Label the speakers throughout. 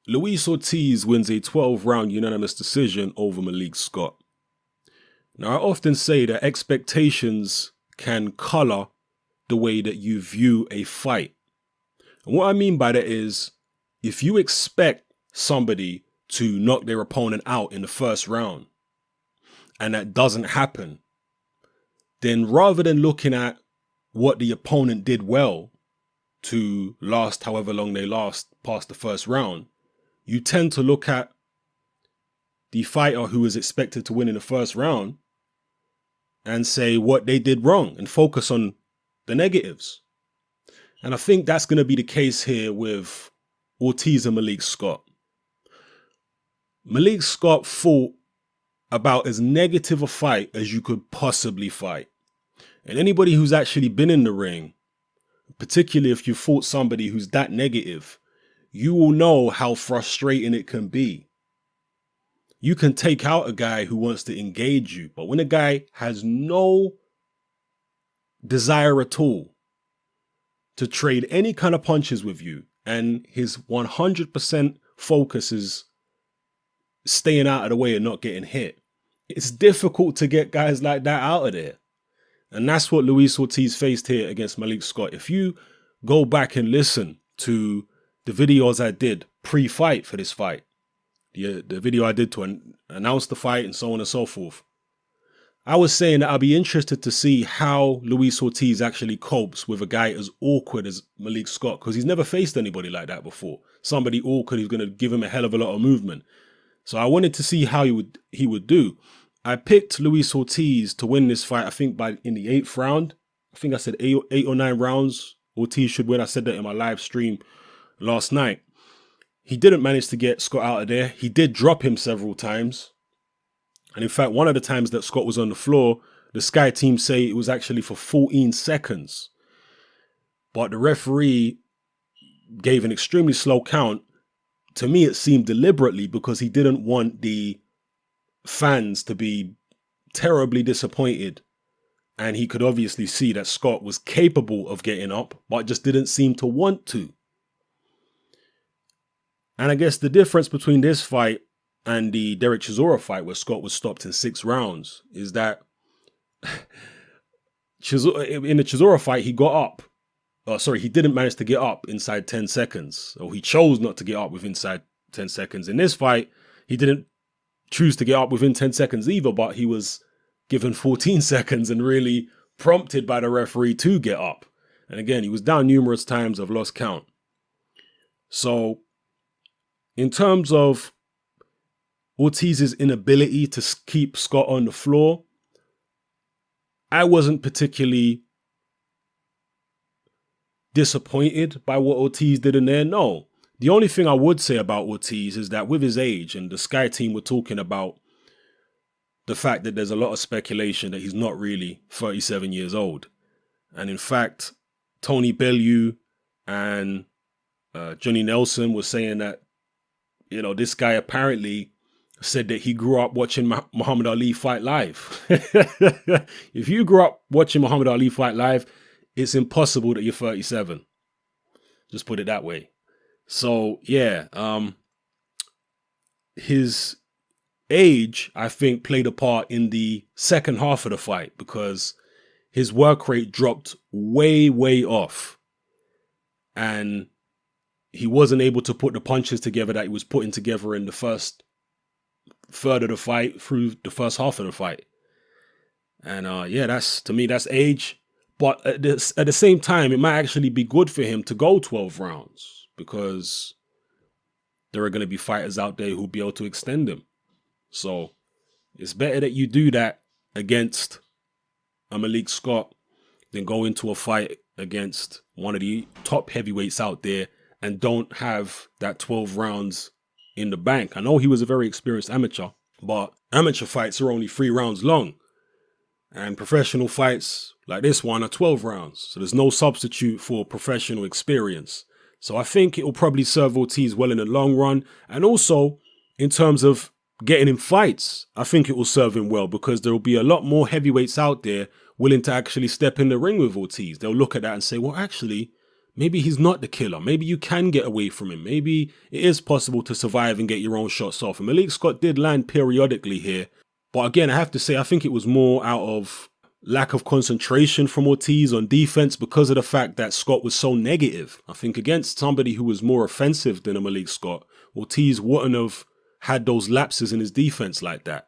Speaker 1: Luis Ortiz wins a 12-round unanimous decision over Malik Scott. Now, I often say that expectations can color the way that you view a fight. And what I mean by that is, if you expect somebody to knock their opponent out in the first round, and that doesn't happen, then rather than looking at what the opponent did well to last however long they last past the first round, you tend to look at the fighter who is expected to win in the first round and say what they did wrong and focus on the negatives. And I think that's going to be the case here with Ortiz and Malik Scott. Malik Scott fought about as negative a fight as you could possibly fight. And anybody who's actually been in the ring, particularly if you fought somebody who's that negative, you will know how frustrating it can be. You can take out a guy who wants to engage you, but when a guy has no desire at all to trade any kind of punches with you, and his 100% focus is staying out of the way and not getting hit, it's difficult to get guys like that out of there. And that's what Luis Ortiz faced here against Malik Scott. If you go back and listen to the videos I did pre-fight for this fight, the video I did to announce the fight and so on and so forth, I was saying that I'd be interested to see how Luis Ortiz actually copes with a guy as awkward as Malik Scott, because he's never faced anybody like that before. Somebody awkward who's going to give him a hell of a lot of movement. So I wanted to see how he would do. I picked Luis Ortiz to win this fight, I think in the 8th round. I think I said 8 or 9 rounds Ortiz should win. I said that in my live stream last night. He didn't manage to get Scott out of there. He did drop him several times. And in fact, one of the times that Scott was on the floor, the Sky team say it was actually for 14 seconds. But the referee gave an extremely slow count. To me, it seemed deliberately, because he didn't want the fans to be terribly disappointed. And he could obviously see that Scott was capable of getting up, but just didn't seem to want to. And I guess the difference between this fight and the Derek Chisora fight, where Scott was stopped in 6 rounds, is that in the Chisora fight, he got up. He didn't manage to get up inside 10 seconds. Or he chose not to get up within inside 10 seconds. In this fight, he didn't choose to get up within 10 seconds either, but he was given 14 seconds and really prompted by the referee to get up. And again, he was down numerous times. I've lost count. So in terms of Ortiz's inability to keep Scott on the floor, I wasn't particularly disappointed by what Ortiz did in there. No. The only thing I would say about Ortiz is that with his age, and the Sky team were talking about the fact that there's a lot of speculation that he's not really 37 years old. And in fact, Tony Bellew and Johnny Nelson were saying that, this guy apparently said that he grew up watching Muhammad Ali fight live. If you grew up watching Muhammad Ali fight live, it's impossible that you're 37. Just put it that way. So, yeah, his age, I think, played a part in the second half of the fight, because his work rate dropped way, way off. And he wasn't able to put the punches together that he was putting together in the first third of the fight, through the first half of the fight. And to me, that's age. But at the same time, it might actually be good for him to go 12 rounds, because there are going to be fighters out there who'll be able to extend him. So it's better that you do that against a Malik Scott than go into a fight against one of the top heavyweights out there and don't have that 12 rounds in the bank. I know he was a very experienced amateur, but amateur fights are only 3 rounds long. And professional fights like this one are 12 rounds. So there's no substitute for professional experience. So I think it will probably serve Ortiz well in the long run. And also, in terms of getting him fights, I think it will serve him well, because there will be a lot more heavyweights out there willing to actually step in the ring with Ortiz. They'll look at that and say, well, actually, maybe he's not the killer. Maybe you can get away from him. Maybe it is possible to survive and get your own shots off. And Malik Scott did land periodically here. But again, I have to say, I think it was more out of lack of concentration from Ortiz on defense because of the fact that Scott was so negative. I think against somebody who was more offensive than a Malik Scott, Ortiz wouldn't have had those lapses in his defense like that,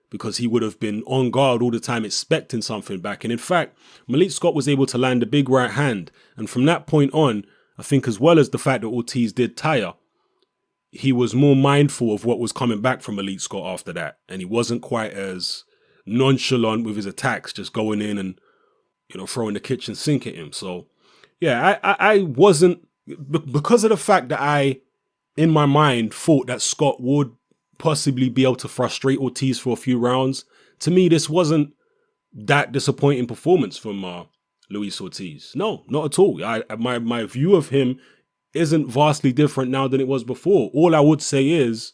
Speaker 1: because he would have been on guard all the time expecting something back. And in fact, Malik Scott was able to land a big right hand. And from that point on, I think as well as the fact that Ortiz did tire, he was more mindful of what was coming back from Malik Scott after that. And he wasn't quite as nonchalant with his attacks, just going in and, throwing the kitchen sink at him. So, yeah, I wasn't, because of the fact that I, in my mind, thought that Scott would possibly be able to frustrate Ortiz for a few rounds. To me, this wasn't that disappointing performance from Luis Ortiz. No, not at all. My view of him isn't vastly different now than it was before. All I would say is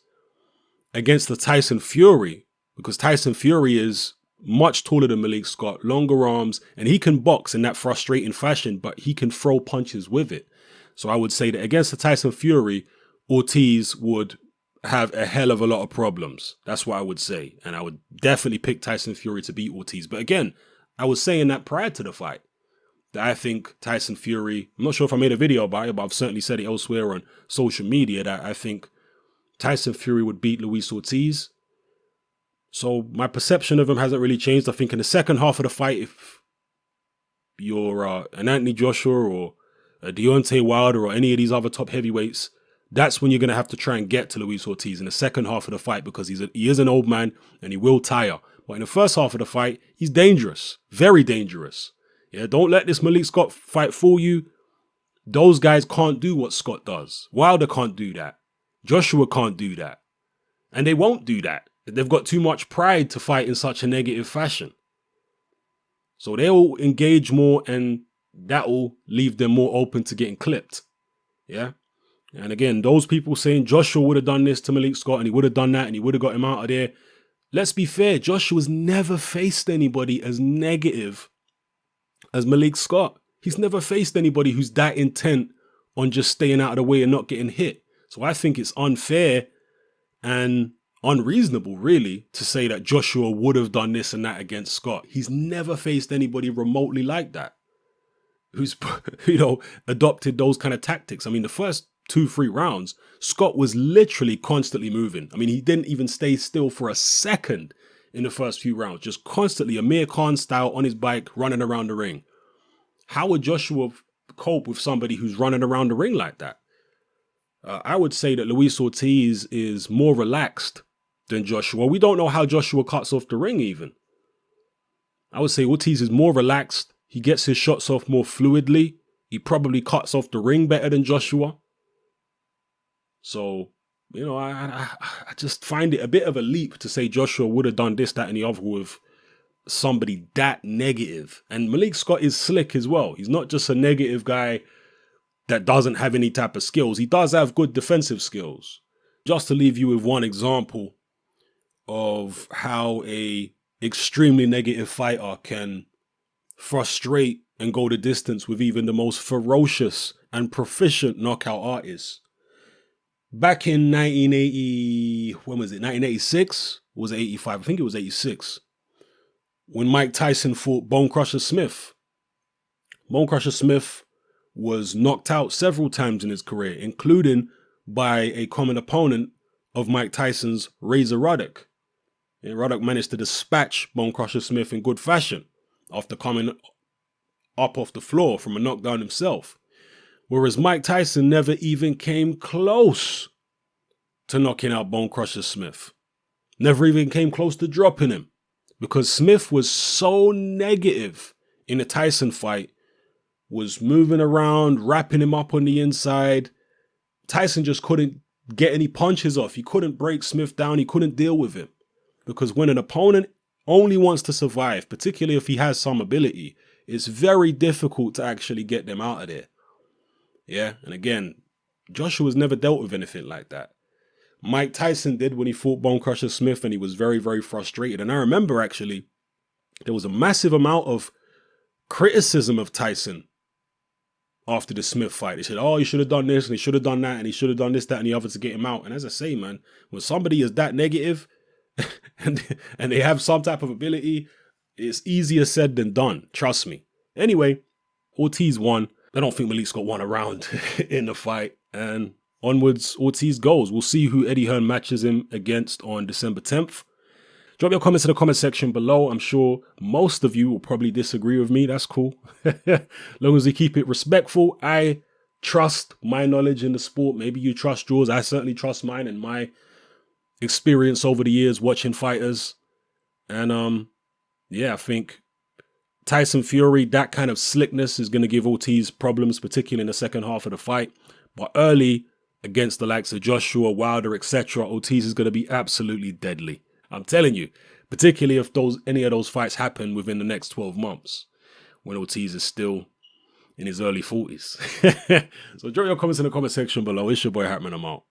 Speaker 1: against the Tyson Fury, because Tyson Fury is much taller than Malik Scott, longer arms, and he can box in that frustrating fashion, but he can throw punches with it. So I would say that against the Tyson Fury, Ortiz would have a hell of a lot of problems. That's what I would say. And I would definitely pick Tyson Fury to beat Ortiz. But again, I was saying that prior to the fight, that I think Tyson Fury, I'm not sure if I made a video about it, but I've certainly said it elsewhere on social media, that I think Tyson Fury would beat Luis Ortiz. So my perception of him hasn't really changed. I think in the second half of the fight, if you're an Anthony Joshua or a Deontay Wilder or any of these other top heavyweights, that's when you're going to have to try and get to Luis Ortiz in the second half of the fight, because he is an old man and he will tire. But in the first half of the fight, he's dangerous, very dangerous. Yeah, don't let this Malik Scott fight fool you. Those guys can't do what Scott does. Wilder can't do that. Joshua can't do that. And they won't do that. They've got too much pride to fight in such a negative fashion. So they'll engage more, and that'll leave them more open to getting clipped. Yeah. And again, those people saying Joshua would have done this to Malik Scott and he would have done that and he would have got him out of there. Let's be fair. Joshua's never faced anybody as negative as Malik Scott. He's never faced anybody who's that intent on just staying out of the way and not getting hit. So I think it's unfair and unreasonable, really, to say that Joshua would have done this and that against Scott. He's never faced anybody remotely like that who's, adopted those kind of tactics. I mean, the first 2-3 rounds, Scott was literally constantly moving. I mean, he didn't even stay still for a second in the first few rounds, just constantly Amir Khan style on his bike running around the ring. How would Joshua cope with somebody who's running around the ring like that? I would say that Luis Ortiz is more relaxed than Joshua. We don't know how Joshua cuts off the ring even. I would say Ortiz is more relaxed. He gets his shots off more fluidly. He probably cuts off the ring better than Joshua. So, I just find it a bit of a leap to say Joshua would have done this, that, and the other with somebody that negative. And Malik Scott is slick as well. He's not just a negative guy that doesn't have any type of skills. He does have good defensive skills. Just to leave you with one example of how a extremely negative fighter can frustrate and go the distance with even the most ferocious and proficient knockout artists. Back in 1986? Or was it 85? I think it was 86. When Mike Tyson fought Bone Crusher Smith. Bone Crusher Smith was knocked out several times in his career, including by a common opponent of Mike Tyson's, Razor Ruddock. And Ruddock managed to dispatch Bone Crusher Smith in good fashion after coming up off the floor from a knockdown himself. Whereas Mike Tyson never even came close to knocking out Bone Crusher Smith. Never even came close to dropping him. Because Smith was so negative in the Tyson fight, was moving around, wrapping him up on the inside. Tyson just couldn't get any punches off. He couldn't break Smith down. He couldn't deal with him. Because when an opponent only wants to survive, particularly if he has some ability, it's very difficult to actually get them out of there. Yeah, and again, Joshua's never dealt with anything like that. Mike Tyson did when he fought Bone Crusher Smith, and he was very, very frustrated. And I remember actually, there was a massive amount of criticism of Tyson after the Smith fight. They said, oh, he should have done this and he should have done that and he should have done this, that, and the other to get him out. And as I say, man, when somebody is that negative and they have some type of ability, it's easier said than done. Trust me. Anyway, Ortiz won. I don't think Malik's got one around in the fight. And onwards, Ortiz goes. We'll see who Eddie Hearn matches him against on December 10th. Drop your comments in the comment section below. I'm sure most of you will probably disagree with me. That's cool. As long as we keep it respectful. I trust my knowledge in the sport. Maybe you trust yours. I certainly trust mine and my experience over the years watching fighters. And yeah, I think Tyson Fury, that kind of slickness is going to give Ortiz problems, particularly in the second half of the fight. But early, against the likes of Joshua, Wilder, etc., Ortiz is going to be absolutely deadly. I'm telling you, particularly if any of those fights happen within the next 12 months, when Ortiz is still in his early 40s. So drop your comments in the comment section below. It's your boy Hatman, I'm out.